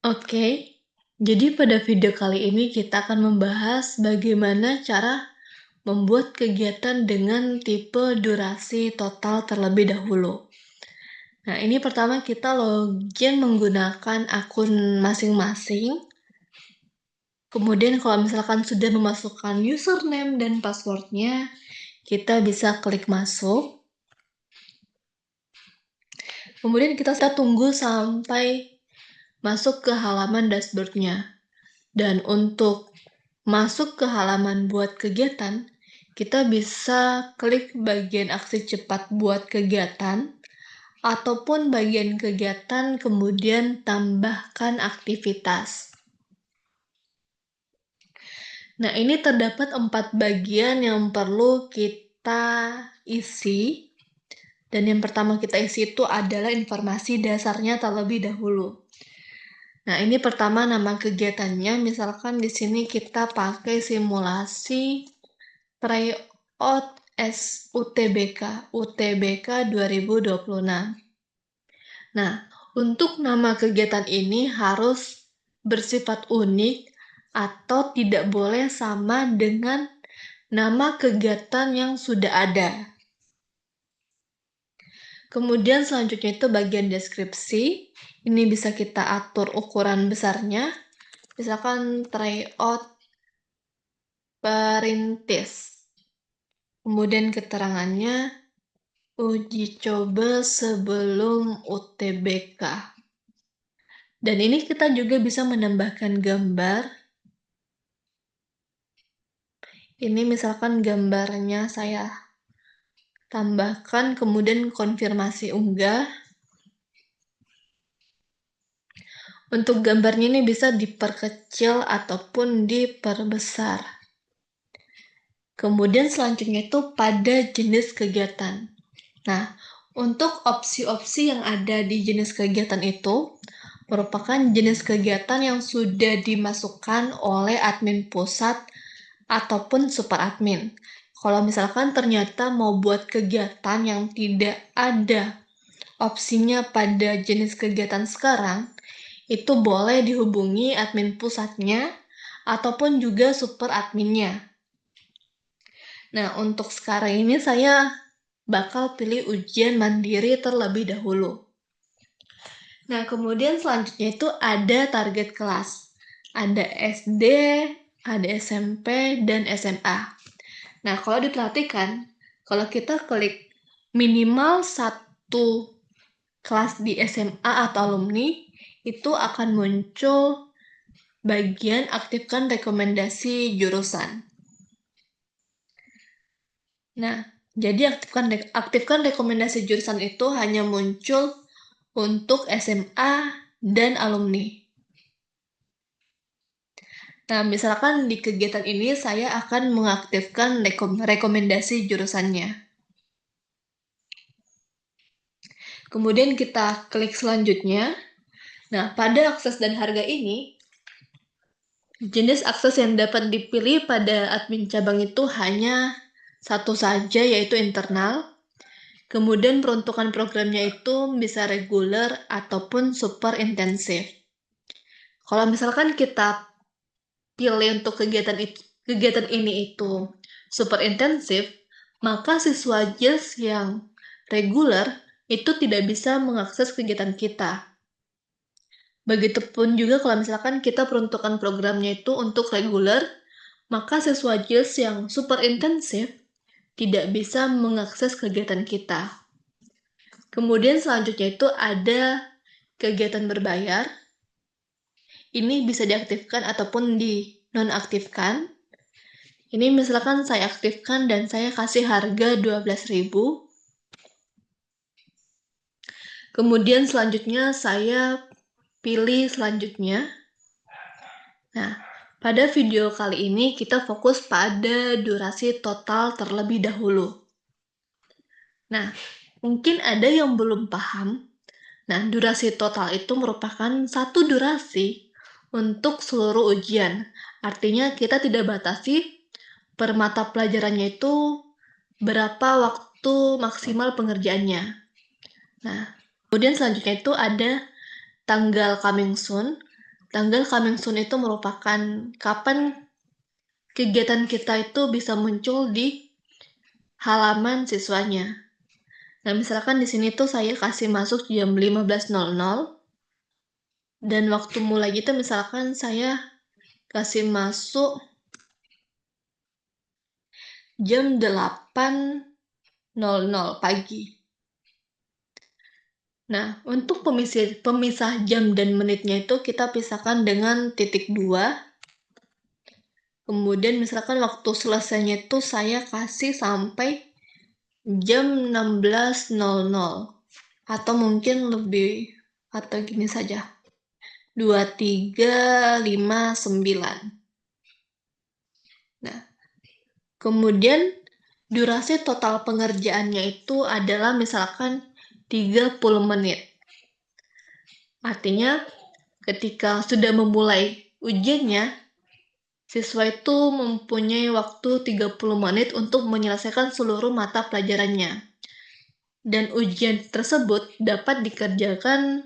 Oke, jadi pada video kali ini kita akan membahas bagaimana cara membuat kegiatan dengan tipe durasi total terlebih dahulu. Nah, ini pertama kita login menggunakan akun masing-masing. Kemudian kalau misalkan sudah memasukkan username dan passwordnya, kita bisa klik masuk. Kemudian kita tunggu sampai masuk ke halaman dashboardnya. Dan untuk masuk ke halaman buat kegiatan, kita bisa klik bagian aksi cepat buat kegiatan, ataupun bagian kegiatan kemudian tambahkan aktivitas. Nah, ini terdapat 4 bagian yang perlu kita isi. Dan yang pertama kita isi itu adalah informasi dasarnya terlebih dahulu. Nah, ini pertama nama kegiatannya, misalkan di sini kita pakai simulasi tryout UTBK 2026. Nah, untuk nama kegiatan ini harus bersifat unik atau tidak boleh sama dengan nama kegiatan yang sudah ada. Kemudian selanjutnya itu bagian deskripsi. Ini bisa kita atur ukuran besarnya. Misalkan tryout perintis. Kemudian keterangannya uji coba sebelum UTBK. Dan ini kita juga bisa menambahkan gambar. Ini misalkan gambarnya saya tambahkan, kemudian konfirmasi unggah. Untuk gambarnya ini bisa diperkecil ataupun diperbesar. Kemudian selanjutnya itu pada jenis kegiatan. Nah, untuk opsi-opsi yang ada di jenis kegiatan itu merupakan jenis kegiatan yang sudah dimasukkan oleh admin pusat ataupun super admin. Kalau misalkan ternyata mau buat kegiatan yang tidak ada opsinya pada jenis kegiatan sekarang, itu boleh dihubungi admin pusatnya ataupun juga super adminnya. Nah, untuk sekarang ini saya bakal pilih ujian mandiri terlebih dahulu. Nah, kemudian selanjutnya itu ada target kelas. Ada SD, ada SMP, dan SMA. Nah, kalau diperhatikan, kalau kita klik minimal 1 kelas di SMA atau alumni, itu akan muncul bagian aktifkan rekomendasi jurusan. Nah, jadi aktifkan rekomendasi jurusan itu hanya muncul untuk SMA dan alumni. Nah, misalkan di kegiatan ini saya akan mengaktifkan rekomendasi jurusannya. Kemudian kita klik selanjutnya. Nah, pada akses dan harga ini, jenis akses yang dapat dipilih pada admin cabang itu hanya satu saja, yaitu internal. Kemudian peruntukan programnya itu bisa reguler ataupun super intensif. Kalau misalkan kita pilih untuk kegiatan ini itu super intensif, maka siswa JES yang reguler itu tidak bisa mengakses kegiatan kita. Begitupun juga kalau misalkan kita peruntukan programnya itu untuk reguler, maka siswa JES yang super intensif tidak bisa mengakses kegiatan kita. Kemudian selanjutnya itu ada kegiatan berbayar. Ini bisa diaktifkan ataupun dinonaktifkan. Ini misalkan saya aktifkan dan saya kasih harga 12.000. Kemudian selanjutnya saya pilih selanjutnya. Nah, pada video kali ini kita fokus pada durasi total terlebih dahulu. Nah, mungkin ada yang belum paham. Nah, durasi total itu merupakan satu durasi untuk seluruh ujian. Artinya kita tidak batasi per mata pelajarannya itu berapa waktu maksimal pengerjaannya. Nah, kemudian selanjutnya itu ada tanggal coming soon. tanggal coming soon itu merupakan kapan kegiatan kita itu bisa muncul di halaman siswanya. Nah, misalkan di sini tuh saya kasih masuk jam 15.00 dan waktu mulai itu misalkan saya kasih masuk jam 8.00 pagi. Nah, untuk pemisah jam dan menitnya itu kita pisahkan dengan titik 2. Kemudian misalkan waktu selesainya itu saya kasih sampai jam 16.00 atau mungkin lebih, atau gini saja, 23.59. Nah, kemudian durasi total pengerjaannya itu adalah misalkan 30 menit. Artinya ketika sudah memulai ujiannya, siswa itu mempunyai waktu 30 menit untuk menyelesaikan seluruh mata pelajarannya. Dan ujian tersebut dapat dikerjakan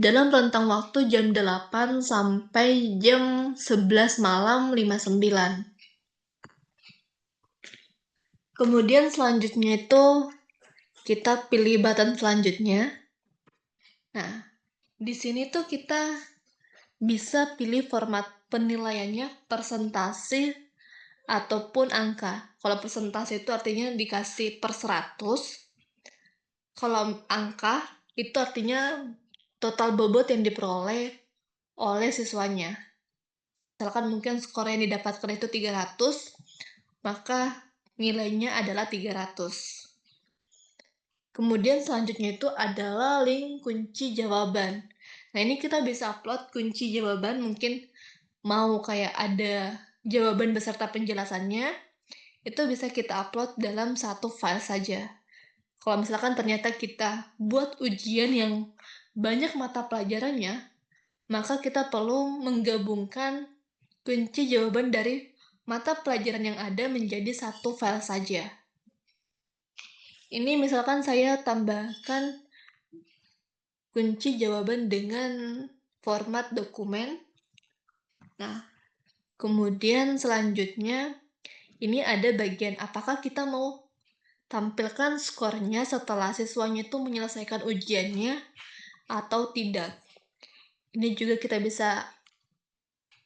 dalam rentang waktu jam 8 sampai jam 11 malam 59. Kemudian selanjutnya itu kita pilih button selanjutnya. Nah, di sini tuh kita bisa pilih format penilaiannya persentase ataupun angka. Kalau persentase itu artinya dikasih per 100. Kalau angka itu artinya total bobot yang diperoleh oleh siswanya. Misalkan mungkin skor yang didapatkan itu 300, maka nilainya adalah 300. Kemudian selanjutnya itu adalah link kunci jawaban. Nah, ini kita bisa upload kunci jawaban, mungkin mau kayak ada jawaban beserta penjelasannya, itu bisa kita upload dalam satu file saja. Kalau misalkan ternyata kita buat ujian yang banyak mata pelajarannya, maka kita perlu menggabungkan kunci jawaban dari mata pelajaran yang ada menjadi satu file saja. Ini misalkan saya tambahkan kunci jawaban dengan format dokumen. Nah, kemudian selanjutnya ini ada bagian apakah kita mau tampilkan skornya setelah siswanya itu menyelesaikan ujiannya atau tidak. Ini juga kita bisa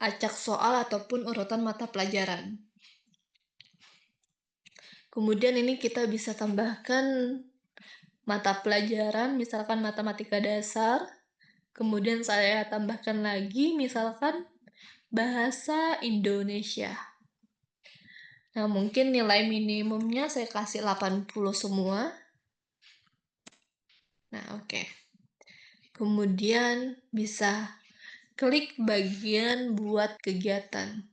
acak soal ataupun urutan mata pelajaran. Kemudian ini kita bisa tambahkan mata pelajaran, misalkan matematika dasar. Kemudian saya tambahkan lagi misalkan bahasa Indonesia. Nah, mungkin nilai minimumnya saya kasih 80 semua. Nah, oke. Kemudian bisa klik bagian buat kegiatan.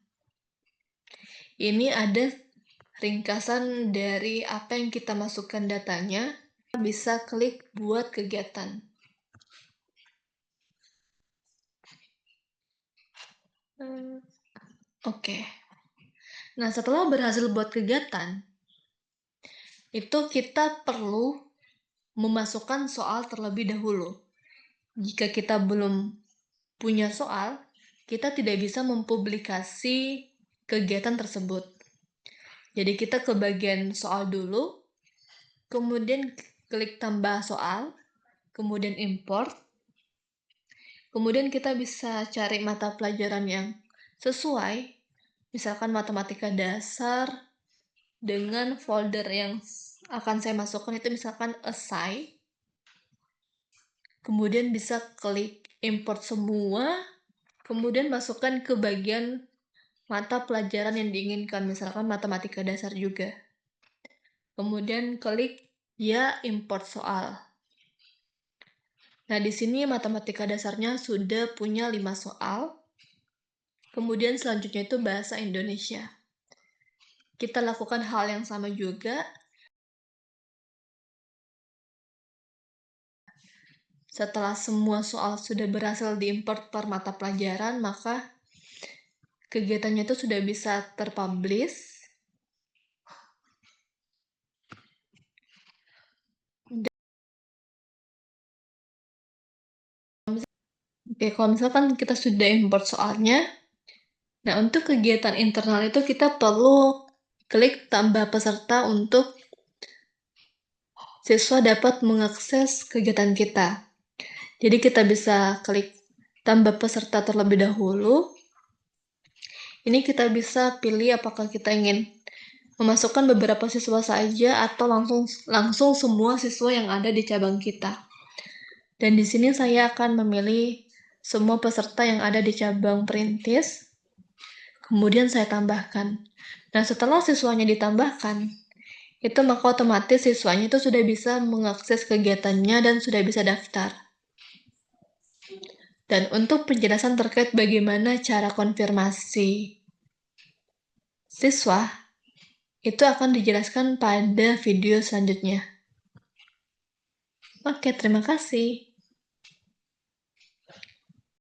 Ini ada ringkasan dari apa yang kita masukkan datanya. Bisa klik buat kegiatan. Oke. Nah, setelah berhasil buat kegiatan, itu kita perlu memasukkan soal terlebih dahulu. Jika kita belum punya soal, kita tidak bisa mempublikasi kegiatan tersebut. Jadi kita ke bagian soal dulu, kemudian klik tambah soal, kemudian import. Kemudian kita bisa cari mata pelajaran yang sesuai, misalkan matematika dasar, dengan folder yang akan saya masukkan itu misalkan Assign. Kemudian bisa klik import semua, kemudian masukkan ke bagian mata pelajaran yang diinginkan, misalkan matematika dasar juga. Kemudian klik ya import soal. Nah, di sini matematika dasarnya sudah punya 5 soal. Kemudian selanjutnya itu bahasa Indonesia. Kita lakukan hal yang sama juga. Setelah semua soal sudah berhasil diimport per mata pelajaran, maka kegiatannya itu sudah bisa terpublish. Oke, kalau misalkan kita sudah import soalnya, nah untuk kegiatan internal itu kita perlu klik tambah peserta untuk siswa dapat mengakses kegiatan kita. Jadi kita bisa klik tambah peserta terlebih dahulu. Ini kita bisa pilih apakah kita ingin memasukkan beberapa siswa saja atau langsung semua siswa yang ada di cabang kita. Dan di sini saya akan memilih semua peserta yang ada di cabang perintis. Kemudian saya tambahkan. Nah, setelah siswanya ditambahkan, itu maka otomatis siswanya itu sudah bisa mengakses kegiatannya dan sudah bisa daftar. Dan untuk penjelasan terkait bagaimana cara konfirmasi siswa, itu akan dijelaskan pada video selanjutnya. Oke, terima kasih.